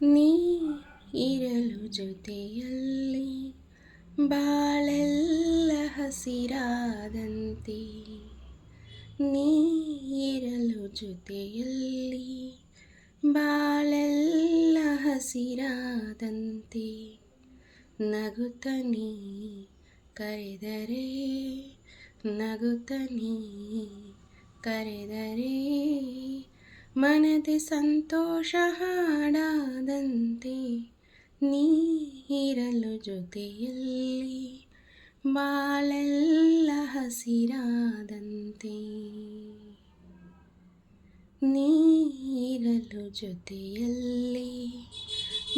ನೀ ಇರಲು ಜೊತೆಯಲ್ಲಿ ಬಾಳೆಲ್ಲ ಹಸಿರಾದಂತೆ. ನೀ ಇರಲು ಜೊತೆಯಲ್ಲಿ ಬಾಳೆಲ್ಲ ಹಸಿರಾದಂತೆ. ನಗುತ್ತ ನೀ ಕರೆದರೆ, ನಗುತ್ತ ನೀ ಕರೆದರೆ, ಮನದೆ ಸಂತೋಷ ಹಾಡಾದಂತೆ. ನೀ ಇರಲು ಜೊತೆಯಲ್ಲಿ ಬಾಳೆಲ್ಲ ಹಸಿರಾದಂತೆ. ನೀ ಇರಲು ಜೊತೆಯಲ್ಲಿ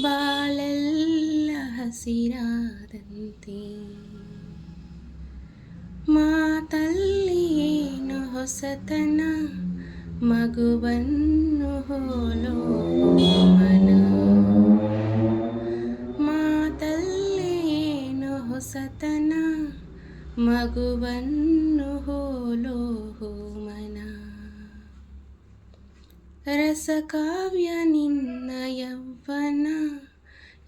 ಬಾಳೆಲ್ಲ ಹಸಿರಾದಂತೆ. ಮಾತಲ್ಲಿ ಏನು ಹೊಸತನ, ಮಗುವನ್ನು ಹೋಲೋ ಮನ. ಮಾತಲ್ಲಿ ಏನು ಹೊಸತನ, ಮಗುವನ್ನು ಹೋಲೋ ಮನ. ರಸಕಾವ್ಯ ನಿನ್ನ ಯೌವನ,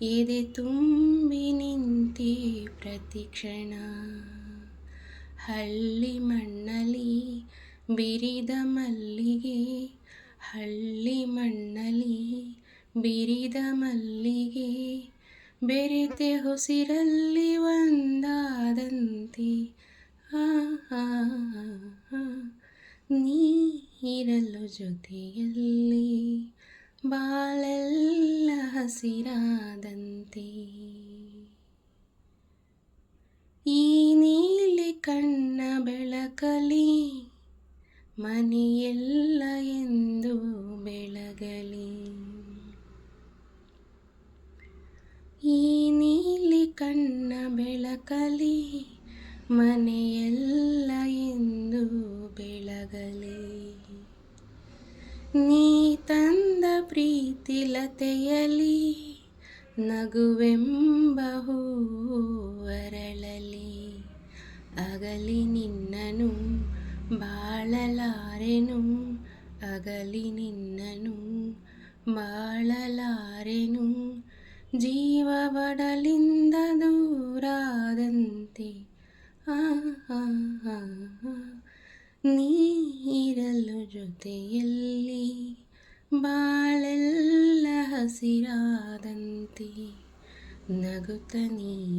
ಎದೆ ತುಂಬಿ ನಿಂತೆ ಪ್ರತಿಕ್ಷಣ. ಹಳ್ಳಿ ಮಣ್ಣಲಿ ಬಿರಿದ ಮಲ್ಲಿಗೆ, ಹಳ್ಳಿ ಮಣ್ಣಲಿ ಬಿರಿದ ಮಲ್ಲಿಗೆ, ಬೆರೆತೆ ಉಸಿರಲ್ಲಿ ಒಂದಾದಂತೆ. ಆ ಆ ಆ. ನೀ ಇರಲು ಜೊತೆಯಲ್ಲಿ ಬಾಳೆಲ್ಲ ಹಸಿರಾದಂತೆ. ಈ ನೀಲಿ ಕಣ್ಣ ಬೆಳಕಲಿ ಮನೆಯೆಲ್ಲ ಎಂದು ಬೆಳಗಲಿ. ಈ ನೀಲಿ ಕಣ್ಣ ಬೆಳಕಲಿ ಮನೆಯೆಲ್ಲ ಎಂದು ಬೆಳಗಲಿ. ನೀ ತಂದ ಪ್ರೀತಿ ಲತೆಯಲಿ ನಗುವೆಂಬ ಹೂವು ಅರಳಲಿ. ಅಗಲಿ ನಿನ್ನನು ಬಾಳಲಾರೆನು, ಅಗಲಿ ನಿನ್ನನು ಬಾಳಲಾರೆನು, ಜೀವ ಬಡಲಿಂದ ದೂರಾದಂತೆ. ಆ ಆ ಆ ಆ. ನೀ ಇರಲು ಜೊತೆಯಲ್ಲಿ ಬಾಳೆಲ್ಲ ಹಸಿರಾದಂತೆ. ನಗುತ್ತ ನೀ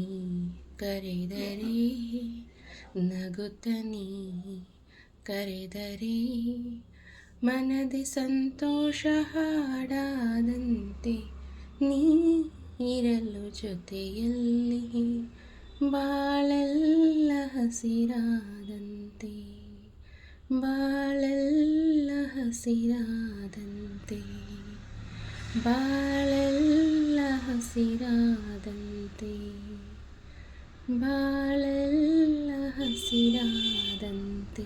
ಕರೆದರೆ, ನಗುತ್ತ ನೀ ಕರೆದರೆ, ಮನದೆ ಸಂತೋಷ ಹಾಡಾದಂತೆ. ನೀ ಇರಲು ಜೊತೆಯಲ್ಲಿ ಬಾಳೆಲ್ಲ ಹಸಿರಾದಂತೆ, ಬಾಳೆಲ್ಲ ಹಸಿರಾದಂತೆ, ಬಾಳೆಲ್ಲ ಹಸಿರಾದಂತೆ, ಬಾಳೆಲ್ಲ ಹಸಿರಾದಂತೆ.